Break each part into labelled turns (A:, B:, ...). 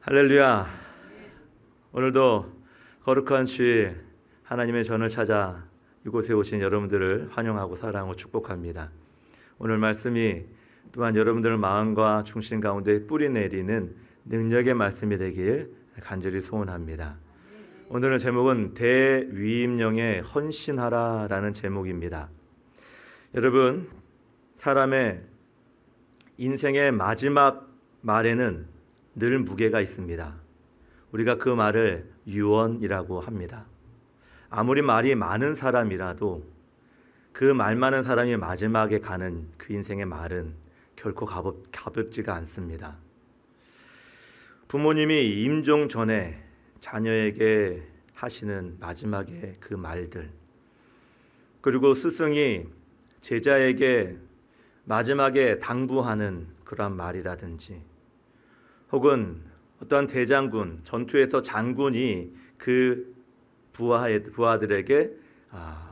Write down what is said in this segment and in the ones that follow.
A: 할렐루야. 오늘도 거룩한 주일 하나님의 전을 찾아 이곳에 오신 여러분들을 환영하고 사랑하고 축복합니다. 오늘 말씀이 또한 여러분들 마음과 중심 가운데 뿌리 내리는 능력의 말씀이 되길 간절히 소원합니다. 오늘의 제목은 대위임령에 헌신하라라는 제목입니다. 여러분, 사람의 인생의 마지막 말에는 늘 무게가 있습니다. 우리가 그 말을 유언이라고 합니다. 아무리 말이 많은 사람이라도 그 말 많은 사람이 마지막에 가는 그 인생의 말은 결코 가볍지가 않습니다. 부모님이 임종 전에 자녀에게 하시는 마지막에 그 말들, 그리고 스승이 제자에게 마지막에 당부하는 그러한 말이라든지, 혹은 어떠한 대장군, 전투에서 장군이 그 부하들에게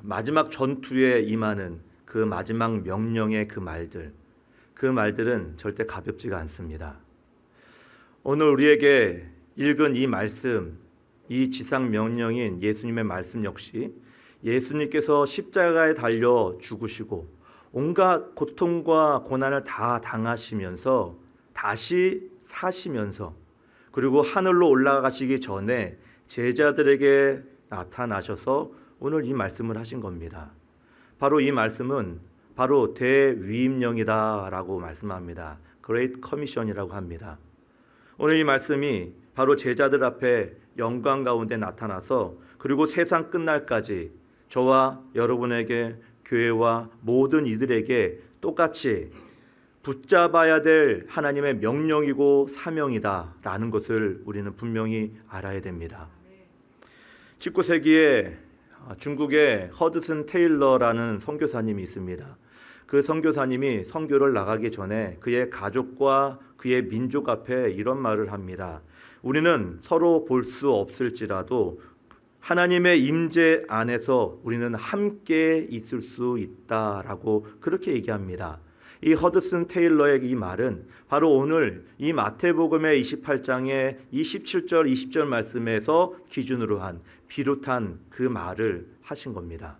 A: 마지막 전투에 임하는 그 마지막 명령의 그 말들은 절대 가볍지가 않습니다. 오늘 우리에게 읽은 이 말씀, 이 지상 명령인 예수님의 말씀 역시 예수님께서 십자가에 달려 죽으시고 온갖 고통과 고난을 다 당하시면서 다시 사시면서, 그리고 하늘로 올라가시기 전에 제자들에게 나타나셔서 오늘 이 말씀을 하신 겁니다. 바로 이 말씀은 바로 대위임령이다라고 말씀합니다. Great Commission이라고 합니다. 오늘 이 말씀이 바로 제자들 앞에 영광 가운데 나타나서, 그리고 세상 끝날까지 저와 여러분에게, 교회와 모든 이들에게 똑같이 붙잡아야 될 하나님의 명령이고 사명이다라는 것을 우리는 분명히 알아야 됩니다. 19세기에 중국의 허드슨 테일러라는 선교사님이 있습니다. 그 선교사님이 선교를 나가기 전에 그의 가족과 그의 민족 앞에 이런 말을 합니다. 우리는 서로 볼 수 없을지라도 하나님의 임재 안에서 우리는 함께 있을 수 있다라고 그렇게 얘기합니다. 이 허드슨 테일러의 이 말은 바로 오늘 이 마태복음의 28장의 27절 20절 말씀에서 기준으로 비롯한 그 말을 하신 겁니다.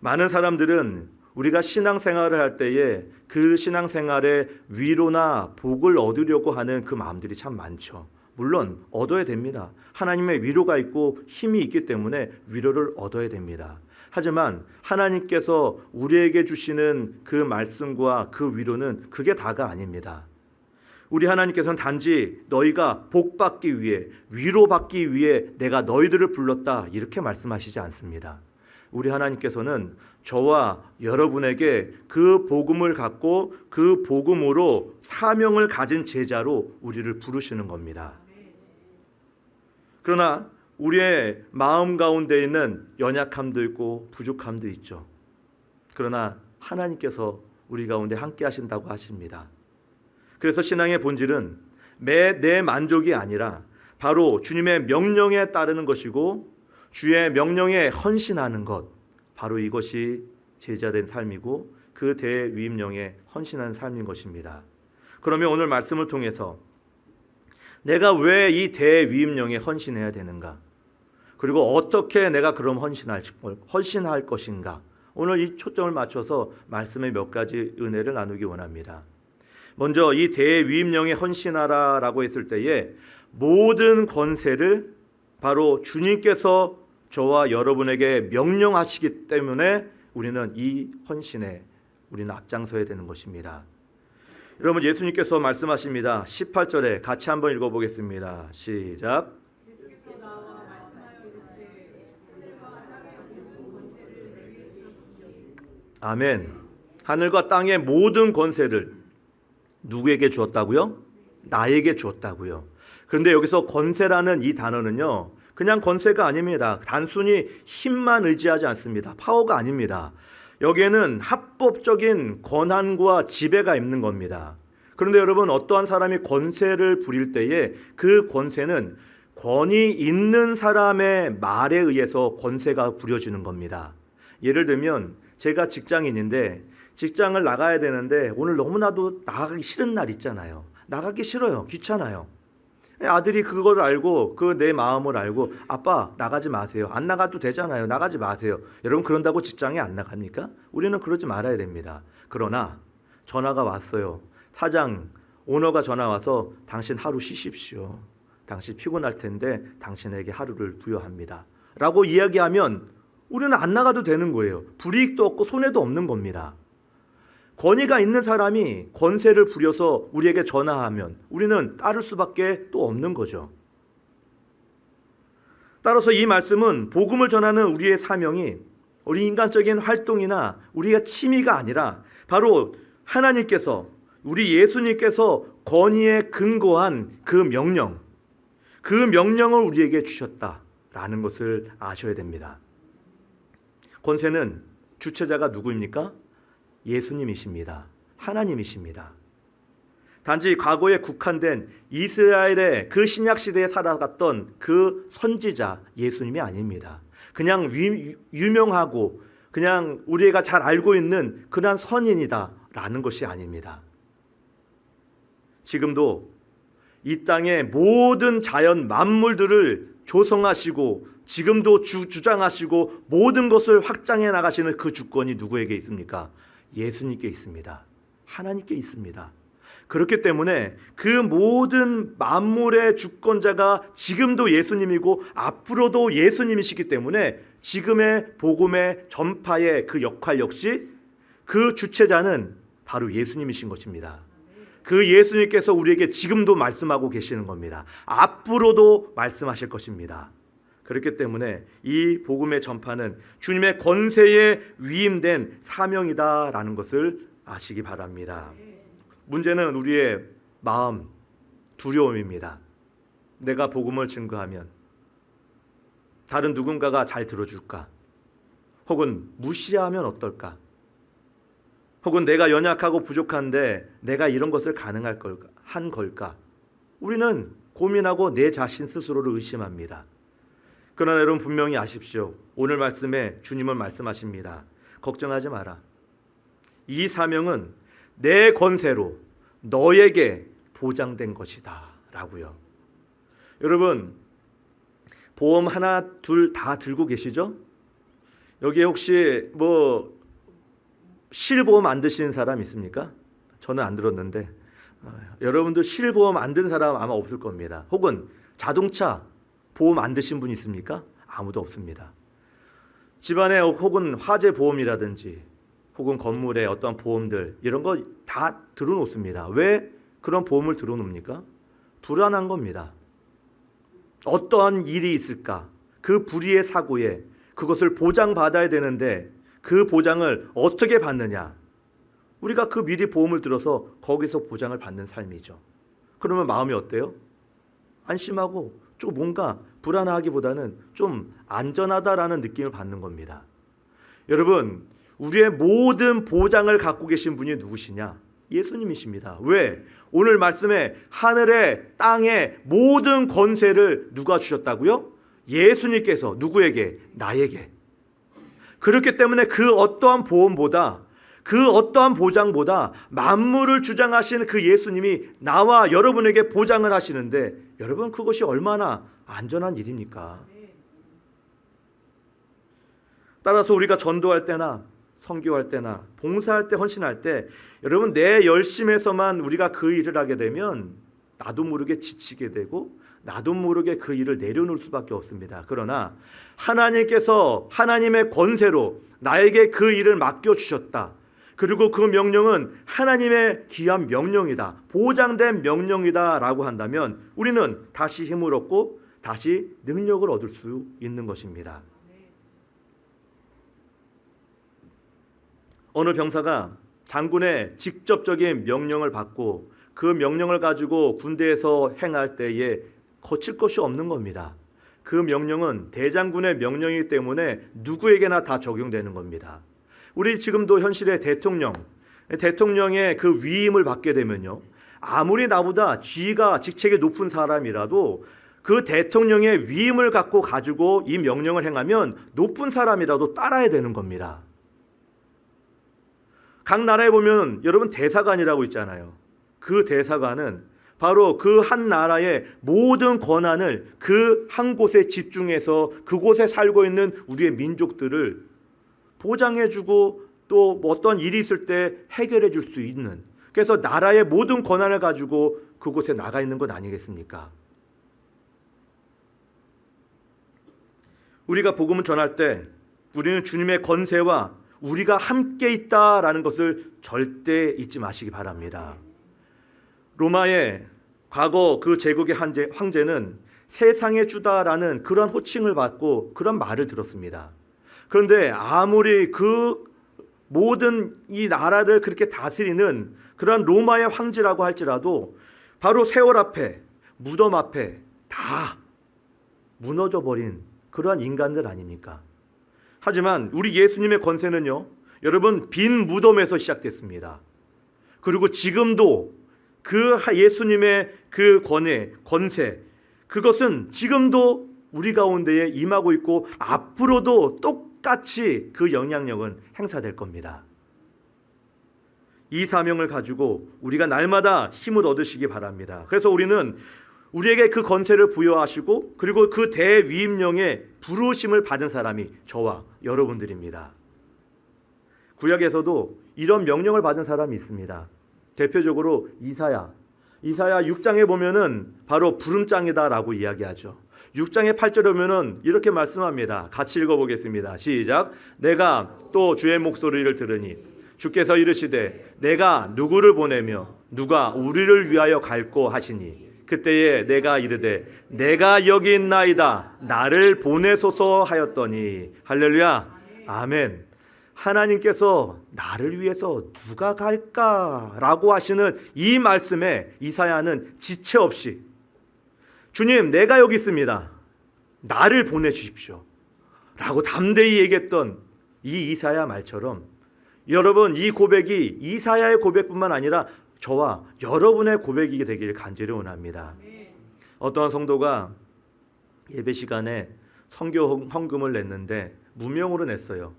A: 많은 사람들은 우리가 신앙생활을 할 때에 그 신앙생활의 위로나 복을 얻으려고 하는 그 마음들이 참 많죠. 물론 얻어야 됩니다. 하나님의 위로가 있고 힘이 있기 때문에 위로를 얻어야 됩니다. 하지만 하나님께서 우리에게 주시는 그 말씀과 그 위로는 그게 다가 아닙니다. 우리 하나님께서는 단지 너희가 복받기 위해, 위로받기 위해 내가 너희들을 불렀다 이렇게 말씀하시지 않습니다. 우리 하나님께서는 저와 여러분에게 그 복음을 갖고 그 복음으로 사명을 가진 제자로 우리를 부르시는 겁니다. 그러나 우리의 마음 가운데 있는 연약함도 있고 부족함도 있죠. 그러나 하나님께서 우리 가운데 함께 하신다고 하십니다. 그래서 신앙의 본질은 내 만족이 아니라 바로 주님의 명령에 따르는 것이고, 주의 명령에 헌신하는 것, 바로 이것이 제자된 삶이고 그 대위임령에 헌신하는 삶인 것입니다. 그러면 오늘 말씀을 통해서 내가 왜 이 대위임령에 헌신해야 되는가? 그리고 어떻게 내가 그럼 헌신할 것인가? 오늘 이 초점을 맞춰서 말씀의 몇 가지 은혜를 나누기 원합니다. 먼저 이 대위임령에 헌신하라라고 했을 때에 모든 권세를 바로 주님께서 저와 여러분에게 명령하시기 때문에 우리는 이 헌신에 우리는 앞장서야 되는 것입니다. 여러분, 예수님께서 말씀하십니다. 18절에 같이 한번 읽어보겠습니다. 시작. 아멘. 하늘과 땅의 모든 권세를 누구에게 주었다고요? 나에게 주었다고요. 그런데 여기서 권세라는 이 단어는요, 그냥 권세가 아닙니다. 단순히 힘만 의지하지 않습니다. 파워가 아닙니다. 여기에는 합법적인 권한과 지배가 있는 겁니다. 그런데 여러분, 어떠한 사람이 권세를 부릴 때에 그 권세는 권위 있는 사람의 말에 의해서 권세가 부려지는 겁니다. 예를 들면 제가 직장인인데 직장을 나가야 되는데 오늘 너무나도 나가기 싫은 날 있잖아요. 나가기 싫어요. 귀찮아요. 아들이 그걸 알고 그 내 마음을 알고 아빠 나가지 마세요. 안 나가도 되잖아요. 나가지 마세요. 여러분 그런다고 직장에 안 나갑니까? 우리는 그러지 말아야 됩니다. 그러나 전화가 왔어요. 사장, 오너가 전화 와서 당신 하루 쉬십시오. 당신 피곤할 텐데 당신에게 하루를 부여합니다. 라고 이야기하면 우리는 안 나가도 되는 거예요. 불이익도 없고 손해도 없는 겁니다. 권위가 있는 사람이 권세를 부려서 우리에게 전화하면 우리는 따를 수밖에 또 없는 거죠. 따라서 이 말씀은 복음을 전하는 우리의 사명이 우리 인간적인 활동이나 우리가 취미가 아니라 바로 하나님께서 우리 예수님께서 권위에 근거한 그 명령을 우리에게 주셨다라는 것을 아셔야 됩니다. 권세는 주체자가 누구입니까? 예수님이십니다. 하나님이십니다. 단지 과거에 국한된 이스라엘의 그 신약 시대에 살아갔던 그 선지자 예수님이 아닙니다. 그냥 유명하고 그냥 우리가 잘 알고 있는 그러한 선인이다라는 것이 아닙니다. 지금도 이 땅의 모든 자연 만물들을 조성하시고 지금도 주장하시고 모든 것을 확장해 나가시는 그 주권이 누구에게 있습니까? 예수님께 있습니다. 하나님께 있습니다. 그렇기 때문에 그 모든 만물의 주권자가 지금도 예수님이고 앞으로도 예수님이시기 때문에 지금의 복음의 전파의 그 역할 역시 그 주체자는 바로 예수님이신 것입니다. 그 예수님께서 우리에게 지금도 말씀하고 계시는 겁니다. 앞으로도 말씀하실 것입니다. 그렇기 때문에 이 복음의 전파는 주님의 권세에 위임된 사명이다라는 것을 아시기 바랍니다. 문제는 우리의 마음, 두려움입니다. 내가 복음을 증거하면 다른 누군가가 잘 들어줄까? 혹은 무시하면 어떨까? 혹은 내가 연약하고 부족한데 내가 이런 것을 가능할 걸까? 한 걸까? 우리는 고민하고 내 자신 스스로를 의심합니다. 그러나 여러분 분명히 아십시오. 오늘 말씀에 주님은 말씀하십니다. 걱정하지 마라. 이 사명은 내 권세로 너에게 보장된 것이다 라고요. 여러분 보험 하나 둘 다 들고 계시죠? 여기에 혹시 실보험 안 드시는 사람 있습니까? 저는 안 들었는데 여러분들 실보험 안 든 사람 아마 없을 겁니다. 혹은 자동차 보험 안 드신 분 있습니까? 아무도 없습니다. 집안에 혹은 화재 보험이라든지 혹은 건물에 어떤 보험들 이런 거 다 들어놓습니다. 왜 그런 보험을 들어놓습니까? 불안한 겁니다. 어떠한 일이 있을까? 그 불의의 사고에 그것을 보장받아야 되는데 그 보장을 어떻게 받느냐? 우리가 그 미리 보험을 들어서 거기서 보장을 받는 삶이죠. 그러면 마음이 어때요? 안심하고 좀 뭔가 불안하기보다는 좀 안전하다라는 느낌을 받는 겁니다. 여러분, 우리의 모든 보장을 갖고 계신 분이 누구시냐? 예수님이십니다. 왜? 오늘 말씀에 하늘의 땅의 모든 권세를 누가 주셨다고요? 예수님께서 누구에게? 나에게. 그렇기 때문에 그 어떠한 보험보다 그 어떠한 보장보다 만물을 주장하시는 그 예수님이 나와 여러분에게 보장을 하시는데 여러분 그것이 얼마나 안전한 일입니까? 따라서 우리가 전도할 때나 선교할 때나 봉사할 때 헌신할 때 여러분 내 열심에서만 우리가 그 일을 하게 되면 나도 모르게 지치게 되고 나도 모르게 그 일을 내려놓을 수밖에 없습니다. 그러나 하나님께서 하나님의 권세로 나에게 그 일을 맡겨주셨다. 그리고 그 명령은 하나님의 귀한 명령이다. 보장된 명령이다 라고 한다면 우리는 다시 힘을 얻고 다시 능력을 얻을 수 있는 것입니다. 어느 병사가 장군의 직접적인 명령을 받고 그 명령을 가지고 군대에서 행할 때에 거칠 것이 없는 겁니다. 그 명령은 대장군의 명령이기 때문에 누구에게나 다 적용되는 겁니다. 우리 지금도 현실의 대통령의 그 위임을 받게 되면요. 아무리 나보다 지위가 직책이 높은 사람이라도 그 대통령의 위임을 가지고 이 명령을 행하면 높은 사람이라도 따라야 되는 겁니다. 각 나라에 보면 여러분 대사관이라고 있잖아요. 그 대사관은 바로 그 한 나라의 모든 권한을 그 한 곳에 집중해서 그곳에 살고 있는 우리의 민족들을 보장해주고 또 어떤 일이 있을 때 해결해 줄 수 있는, 그래서 나라의 모든 권한을 가지고 그곳에 나가 있는 것 아니겠습니까? 우리가 복음을 전할 때 우리는 주님의 권세와 우리가 함께 있다라는 것을 절대 잊지 마시기 바랍니다. 로마의 과거 그 제국의 황제는 세상의 주다라는 그런 호칭을 받고 그런 말을 들었습니다. 그런데 아무리 그 모든 이 나라를 그렇게 다스리는 그런 로마의 황제라고 할지라도 바로 세월 앞에, 무덤 앞에 다 무너져 버린 그러한 인간들 아닙니까? 하지만 우리 예수님의 권세는요, 여러분, 빈 무덤에서 시작됐습니다. 그리고 지금도 그 예수님의 그 권세, 그것은 지금도 우리 가운데에 임하고 있고 앞으로도 똑같이 그 영향력은 행사될 겁니다. 이 사명을 가지고 우리가 날마다 힘을 얻으시기 바랍니다. 그래서 우리는 우리에게 그 권세를 부여하시고 그리고 그 대위임령의 부르심을 받은 사람이 저와 여러분들입니다. 구약에서도 이런 명령을 받은 사람이 있습니다. 대표적으로 이사야 6장에 보면은 바로 부름장이다라고 이야기하죠. 6장의 8절에 보면은 이렇게 말씀합니다. 같이 읽어보겠습니다. 시작. 내가 또 주의 목소리를 들으니 주께서 이르시되 내가 누구를 보내며 누가 우리를 위하여 갈꼬 하시니 그때에 내가 이르되 내가 여기 있나이다 나를 보내소서 하였더니 할렐루야 아멘. 하나님께서 나를 위해서 누가 갈까라고 하시는 이 말씀에 이사야는 지체 없이 주님 내가 여기 있습니다. 나를 보내주십시오 라고 담대히 얘기했던 이 이사야 말처럼 여러분 이 고백이 이사야의 고백뿐만 아니라 저와 여러분의 고백이 되길 간절히 원합니다. 어떠한 성도가 예배 시간에 선교 헌금을 냈는데 무명으로 냈어요.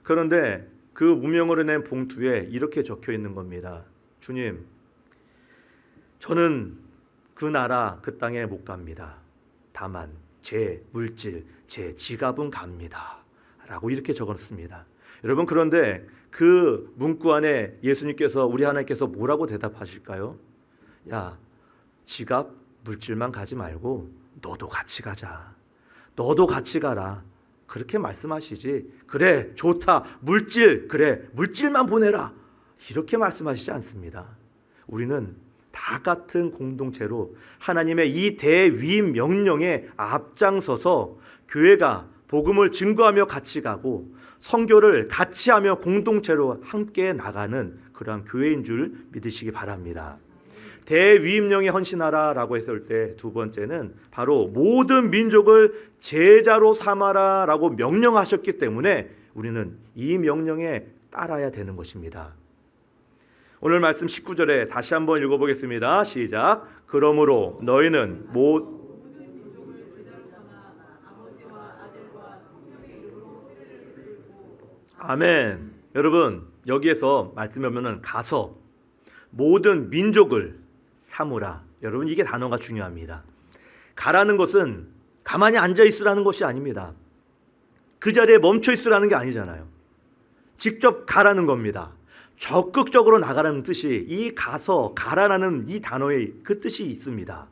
A: 그런데 그 무명으로 낸 봉투에 이렇게 적혀 있는 겁니다. 주님, 저는 그 나라 그 땅에 못 갑니다. 다만 제 물질, 제 지갑은 갑니다 라고 이렇게 적었습니다. 여러분, 그런데 그 문구 안에 예수님께서, 우리 하나님께서 뭐라고 대답하실까요? 야, 지갑, 물질만 가지 말고 너도 같이 가자. 너도 같이 가라. 그렇게 말씀하시지. 그래, 좋다. 물질, 그래, 물질만 보내라. 이렇게 말씀하시지 않습니다. 우리는 다 같은 공동체로 하나님의 이 대위임 명령에 앞장서서 교회가 복음을 증거하며 같이 가고 선교를 같이 하며 공동체로 함께 나가는 그러한 교회인 줄 믿으시기 바랍니다. 대위임령에 헌신하라라고 했을 때 두 번째는 바로 모든 민족을 제자로 삼아라라고 명령하셨기 때문에 우리는 이 명령에 따라야 되는 것입니다. 오늘 말씀 19절에 다시 한번 읽어보겠습니다. 시작. 그러므로 너희는 아멘. 여러분, 여기에서 말씀해 보면은 가서 모든 민족을 삼으라. 여러분, 이게 단어가 중요합니다. 가라는 것은 가만히 앉아 있으라는 것이 아닙니다. 그 자리에 멈춰 있으라는 게 아니잖아요. 직접 가라는 겁니다. 적극적으로 나가라는 뜻이, 이 가서 가라라는 이 단어에 그 뜻이 있습니다.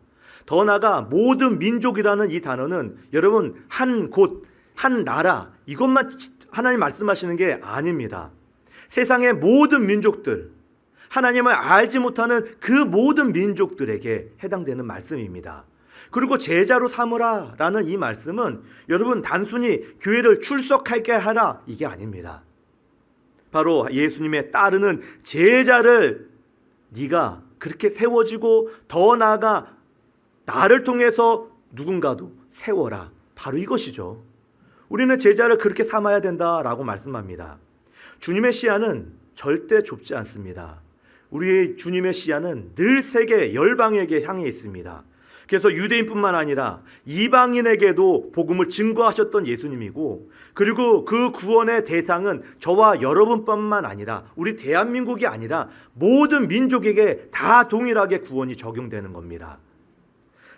A: 더 나아가 모든 민족이라는 이 단어는 여러분 한 곳, 한 나라 이것만 하나님 말씀하시는 게 아닙니다. 세상의 모든 민족들, 하나님을 알지 못하는 그 모든 민족들에게 해당되는 말씀입니다. 그리고 제자로 삼으라라는 이 말씀은 여러분 단순히 교회를 출석하게 하라 이게 아닙니다. 바로 예수님의 따르는 제자를 네가 그렇게 세워지고 더 나아가 나를 통해서 누군가도 세워라. 바로 이것이죠. 우리는 제자를 그렇게 삼아야 된다라고 말씀합니다. 주님의 시야는 절대 좁지 않습니다. 우리의 주님의 시야는 늘 세계 열방에게 향해 있습니다. 그래서 유대인뿐만 아니라 이방인에게도 복음을 증거하셨던 예수님이고, 그리고 그 구원의 대상은 저와 여러분뿐만 아니라 우리 대한민국이 아니라 모든 민족에게 다 동일하게 구원이 적용되는 겁니다.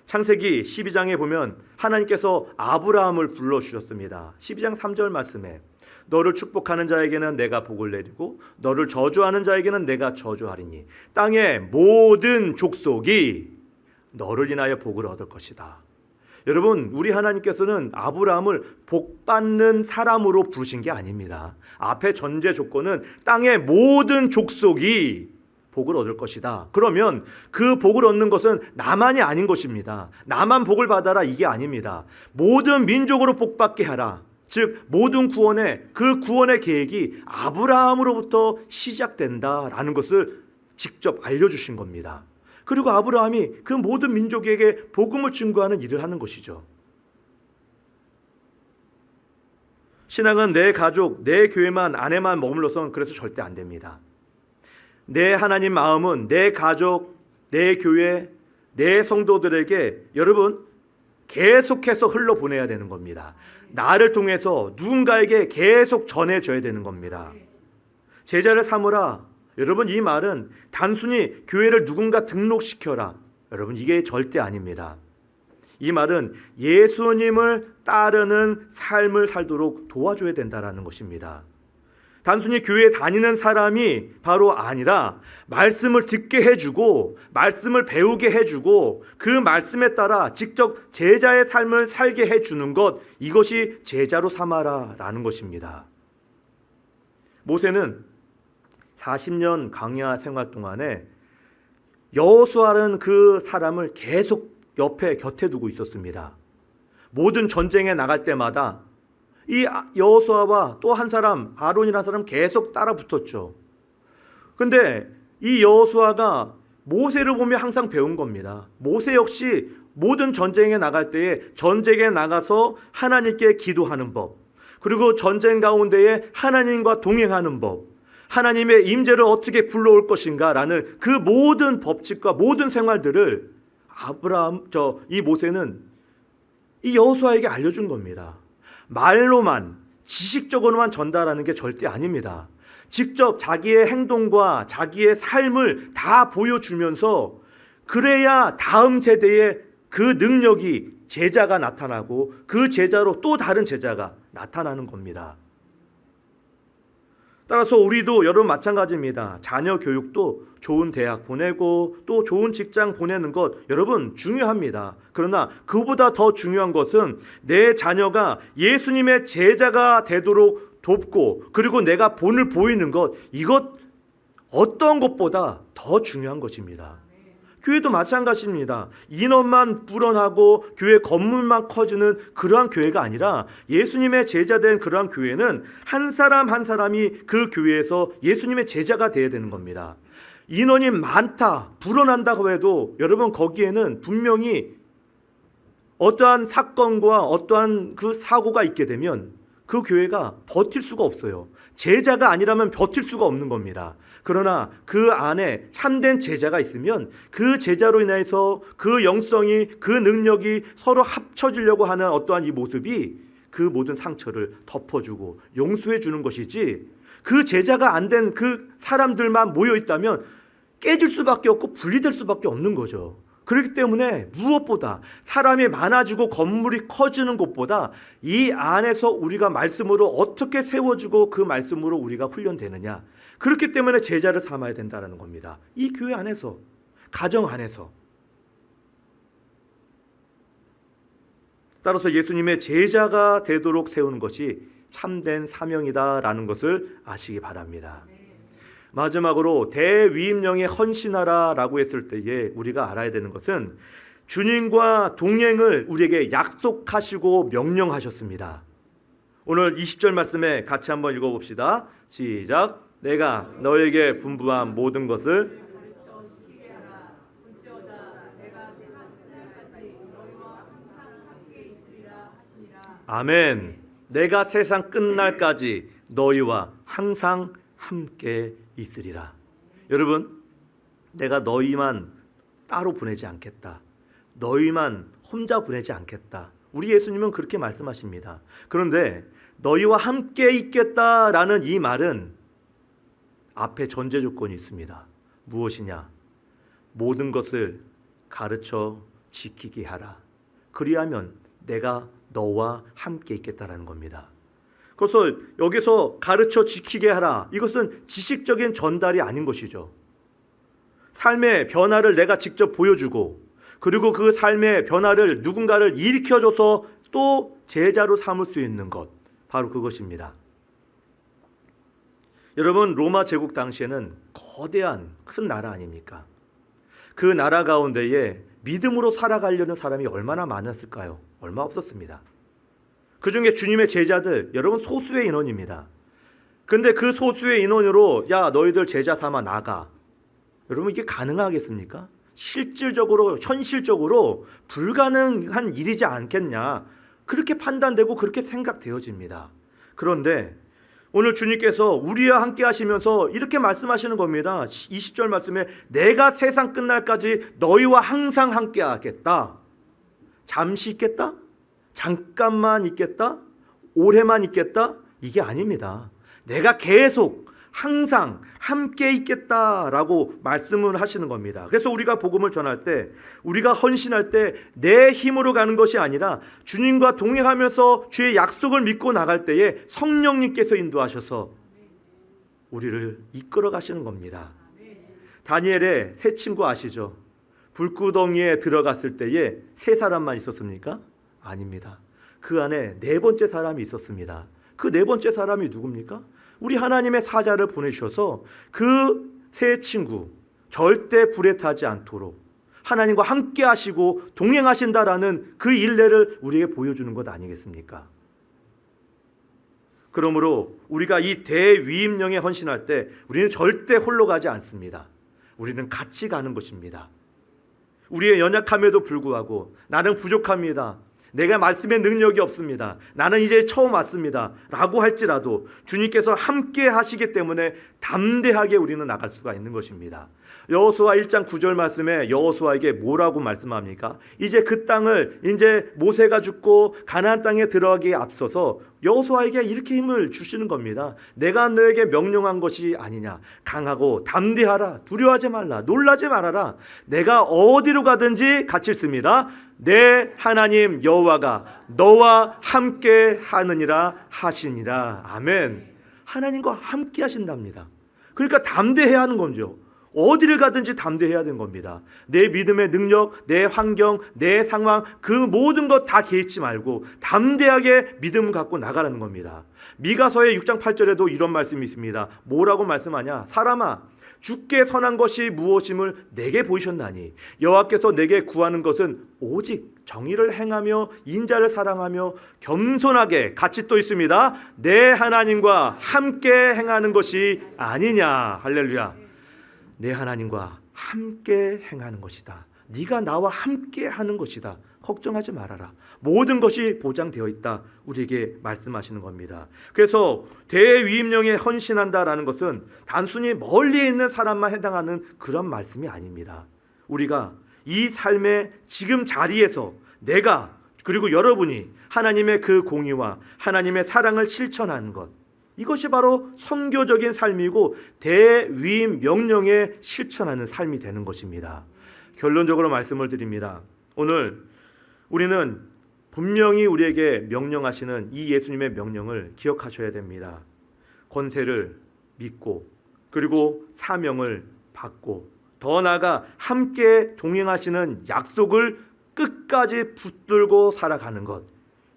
A: 창세기 12장에 보면 하나님께서 아브라함을 불러주셨습니다. 12장 3절 말씀에 너를 축복하는 자에게는 내가 복을 내리고 너를 저주하는 자에게는 내가 저주하리니 땅의 모든 족속이 너를 인하여 복을 얻을 것이다. 여러분, 우리 하나님께서는 아브라함을 복받는 사람으로 부르신 게 아닙니다. 앞에 전제 조건은 땅의 모든 족속이 복을 얻을 것이다. 그러면 그 복을 얻는 것은 나만이 아닌 것입니다. 나만 복을 받아라 이게 아닙니다. 모든 민족으로 복받게 하라. 즉 모든 구원의 그 구원의 계획이 아브라함으로부터 시작된다라는 것을 직접 알려주신 겁니다. 그리고 아브라함이 그 모든 민족에게 복음을 증거하는 일을 하는 것이죠. 신앙은 내 가족, 내 교회만 안에만 머물러서는 그래서 절대 안 됩니다. 내 하나님 마음은 내 가족, 내 교회, 내 성도들에게 여러분 계속해서 흘러보내야 되는 겁니다. 나를 통해서 누군가에게 계속 전해줘야 되는 겁니다. 제자를 삼으라. 여러분, 이 말은 단순히 교회를 누군가 등록시켜라. 여러분, 이게 절대 아닙니다. 이 말은 예수님을 따르는 삶을 살도록 도와줘야 된다는 것입니다. 단순히 교회에 다니는 사람이 바로 아니라 말씀을 듣게 해주고 말씀을 배우게 해주고 그 말씀에 따라 직접 제자의 삶을 살게 해주는 것, 이것이 제자로 삼아라라는 것입니다. 모세는 40년 광야 생활 동안에 여호수아라는 그 사람을 계속 옆에 곁에 두고 있었습니다. 모든 전쟁에 나갈 때마다 이 여호수아와 또 한 사람 아론이라는 사람 계속 따라 붙었죠. 근데 이 여호수아가 모세를 보며 항상 배운 겁니다. 모세 역시 모든 전쟁에 나갈 때에 전쟁에 나가서 하나님께 기도하는 법, 그리고 전쟁 가운데에 하나님과 동행하는 법, 하나님의 임재를 어떻게 불러올 것인가라는 그 모든 법칙과 모든 생활들을 이 모세는 이 여호수아에게 알려준 겁니다. 말로만 지식적으로만 전달하는 게 절대 아닙니다. 직접 자기의 행동과 자기의 삶을 다 보여주면서 그래야 다음 세대에 그 능력이 제자가 나타나고 그 제자로 또 다른 제자가 나타나는 겁니다. 따라서 우리도 여러분 마찬가지입니다. 자녀 교육도 좋은 대학 보내고 또 좋은 직장 보내는 것 여러분 중요합니다. 그러나 그보다 더 중요한 것은 내 자녀가 예수님의 제자가 되도록 돕고 그리고 내가 본을 보이는 것, 이것 어떤 것보다 더 중요한 것입니다. 교회도 마찬가지입니다. 인원만 불어나고 교회 건물만 커지는 그러한 교회가 아니라 예수님의 제자된 그러한 교회는 한 사람 한 사람이 그 교회에서 예수님의 제자가 되어야 되는 겁니다. 인원이 많다, 불어난다고 해도 여러분 거기에는 분명히 어떠한 사건과 어떠한 그 사고가 있게 되면 그 교회가 버틸 수가 없어요. 제자가 아니라면 버틸 수가 없는 겁니다. 그러나 그 안에 참된 제자가 있으면 그 제자로 인해서 그 영성이, 그 능력이 서로 합쳐지려고 하는 어떠한 이 모습이 그 모든 상처를 덮어주고 용서해 주는 것이지, 그 제자가 안 된 그 사람들만 모여 있다면 깨질 수밖에 없고 분리될 수밖에 없는 거죠. 그렇기 때문에 무엇보다 사람이 많아지고 건물이 커지는 것보다 이 안에서 우리가 말씀으로 어떻게 세워지고 그 말씀으로 우리가 훈련되느냐, 그렇기 때문에 제자를 삼아야 된다는 겁니다. 이 교회 안에서, 가정 안에서. 따라서 예수님의 제자가 되도록 세우는 것이 참된 사명이다라는 것을 아시기 바랍니다. 마지막으로 대위임령에 헌신하라라고 했을 때에 우리가 알아야 되는 것은 주님과 동행을 우리에게 약속하시고 명령하셨습니다. 오늘 20절 말씀에 같이 한번 읽어봅시다. 시작. 내가 너에게 분부한 모든 것을 아멘. 내가 세상 끝날까지 너희와 항상 함께 있으리라. 여러분, 내가 너희만 따로 보내지 않겠다. 너희만 혼자 보내지 않겠다. 우리 예수님은 그렇게 말씀하십니다. 그런데 너희와 함께 있겠다라는 이 말은 앞에 전제 조건이 있습니다. 무엇이냐? 모든 것을 가르쳐 지키게 하라. 그리하면 내가 너와 함께 있겠다라는 겁니다. 그래서 여기서 가르쳐 지키게 하라. 이것은 지식적인 전달이 아닌 것이죠. 삶의 변화를 내가 직접 보여주고 그리고 그 삶의 변화를 누군가를 일으켜줘서 또 제자로 삼을 수 있는 것. 바로 그것입니다. 여러분, 로마 제국 당시에는 거대한 큰 나라 아닙니까? 그 나라 가운데에 믿음으로 살아가려는 사람이 얼마나 많았을까요? 얼마 없었습니다. 그 중에 주님의 제자들, 여러분 소수의 인원입니다. 근데 그 소수의 인원으로 야 너희들 제자 삼아 나가. 여러분 이게 가능하겠습니까? 실질적으로 현실적으로 불가능한 일이지 않겠냐. 그렇게 판단되고 그렇게 생각되어집니다. 그런데 오늘 주님께서 우리와 함께 하시면서 이렇게 말씀하시는 겁니다. 20절 말씀에 내가 세상 끝날까지 너희와 항상 함께 하겠다. 잠시 있겠다? 잠깐만 있겠다? 오래만 있겠다? 이게 아닙니다. 내가 계속 항상 함께 있겠다라고 말씀을 하시는 겁니다. 그래서 우리가 복음을 전할 때, 우리가 헌신할 때 내 힘으로 가는 것이 아니라 주님과 동행하면서 주의 약속을 믿고 나갈 때에 성령님께서 인도하셔서 우리를 이끌어 가시는 겁니다. 다니엘의 세 친구 아시죠? 불구덩이에 들어갔을 때에 세 사람만 있었습니까? 아닙니다. 그 안에 네 번째 사람이 있었습니다. 그 네 번째 사람이 누굽니까? 우리 하나님의 사자를 보내주셔서 그 세 친구 절대 불에 타지 않도록 하나님과 함께 하시고 동행하신다라는 그 일례를 우리에게 보여주는 것 아니겠습니까? 그러므로 우리가 이 대위임령에 헌신할 때 우리는 절대 홀로 가지 않습니다. 우리는 같이 가는 것입니다. 우리의 연약함에도 불구하고 나는 부족합니다. 내가 말씀의 능력이 없습니다. 나는 이제 처음 왔습니다. 라고 할지라도 주님께서 함께 하시기 때문에 담대하게 우리는 나갈 수가 있는 것입니다. 여호수아 1장 9절 말씀에 여호수아에게 뭐라고 말씀합니까? 이제 그 땅을 이제 모세가 죽고 가나안 땅에 들어가기에 앞서서 여호수아에게 이렇게 힘을 주시는 겁니다. 내가 너에게 명령한 것이 아니냐. 강하고 담대하라. 두려워하지 말라. 놀라지 말아라. 내가 어디로 가든지 같이 있습니다. 내 하나님 여호와가 너와 함께 하느니라 하시니라. 아멘. 하나님과 함께 하신답니다. 그러니까 담대해야 하는 거죠. 어디를 가든지 담대해야 되는 겁니다. 내 믿음의 능력, 내 환경, 내 상황 그 모든 것 다 개의치 말고 담대하게 믿음을 갖고 나가라는 겁니다. 미가서의 6장 8절에도 이런 말씀이 있습니다. 뭐라고 말씀하냐? 사람아 주께 선한 것이 무엇임을 내게 보이셨나니 여호와께서 내게 구하는 것은 오직 정의를 행하며 인자를 사랑하며 겸손하게 같이 또 있습니다. 내 하나님과 함께 행하는 것이 아니냐. 할렐루야. 내 하나님과 함께 행하는 것이다. 네가 나와 함께 하는 것이다. 걱정하지 말아라. 모든 것이 보장되어 있다. 우리에게 말씀하시는 겁니다. 그래서 대위임령에 헌신한다라는 것은 단순히 멀리 있는 사람만 해당하는 그런 말씀이 아닙니다. 우리가 이 삶의 지금 자리에서 내가 그리고 여러분이 하나님의 그 공의와 하나님의 사랑을 실천하는 것, 이것이 바로 선교적인 삶이고 대위임 명령에 실천하는 삶이 되는 것입니다. 결론적으로 말씀을 드립니다. 오늘 우리는 분명히 우리에게 명령하시는 이 예수님의 명령을 기억하셔야 됩니다. 권세를 믿고 그리고 사명을 받고 더 나아가 함께 동행하시는 약속을 끝까지 붙들고 살아가는 것,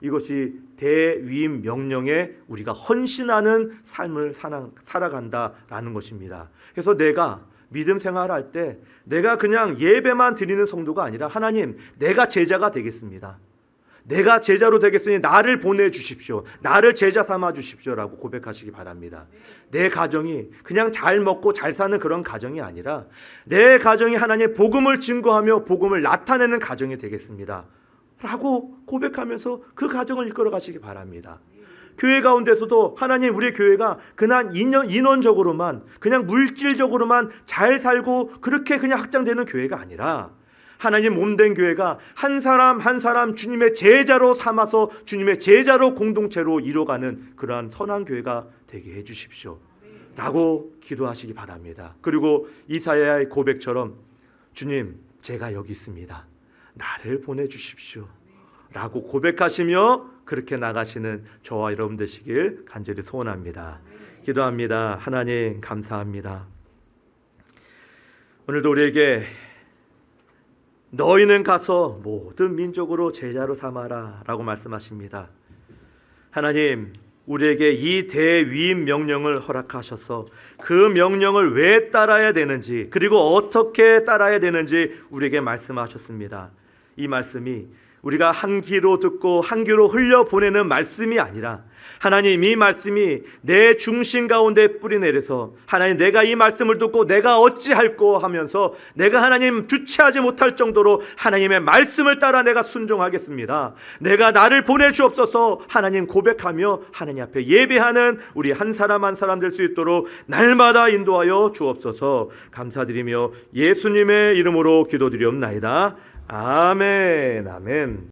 A: 이것이 대위임 명령에 우리가 헌신하는 삶을 살아간다라는 것입니다. 그래서 내가 믿음 생활할 때 내가 그냥 예배만 드리는 성도가 아니라 하나님 내가 제자가 되겠습니다. 내가 제자로 되겠으니 나를 보내주십시오. 나를 제자 삼아 주십시오라고 고백하시기 바랍니다. 내 가정이 그냥 잘 먹고 잘 사는 그런 가정이 아니라 내 가정이 하나님의 복음을 증거하며 복음을 나타내는 가정이 되겠습니다 라고 고백하면서 그 가정을 이끌어 가시기 바랍니다. 교회 가운데서도 하나님 우리 교회가 그냥 인원적으로만 그냥 물질적으로만 잘 살고 그렇게 그냥 확장되는 교회가 아니라 하나님 몸된 교회가 한 사람 한 사람 주님의 제자로 삼아서 주님의 제자로 공동체로 이뤄가는 그러한 선한 교회가 되게 해 주십시오 라고 기도하시기 바랍니다. 그리고 이사야의 고백처럼 주님 제가 여기 있습니다. 나를 보내주십시오 라고 고백하시며 그렇게 나가시는 저와 여러분 되시길 간절히 소원합니다. 기도합니다. 하나님 감사합니다. 오늘도 우리에게 너희는 가서 모든 민족으로 제자로 삼아라 라고 말씀하십니다. 하나님 우리에게 이 대위임 명령을 허락하셔서 그 명령을 왜 따라야 되는지 그리고 어떻게 따라야 되는지 우리에게 말씀하셨습니다. 이 말씀이 우리가 한 귀로 듣고 한 귀로 흘려보내는 말씀이 아니라 하나님 이 말씀이 내 중심 가운데 뿌리내려서 하나님 내가 이 말씀을 듣고 내가 어찌할꼬 하면서 내가 하나님 주체하지 못할 정도로 하나님의 말씀을 따라 내가 순종하겠습니다. 내가 나를 보내주옵소서 하나님 고백하며 하나님 앞에 예배하는 우리 한 사람 한 사람 될 수 있도록 날마다 인도하여 주옵소서. 감사드리며 예수님의 이름으로 기도드리옵나이다. 아멘. 아멘.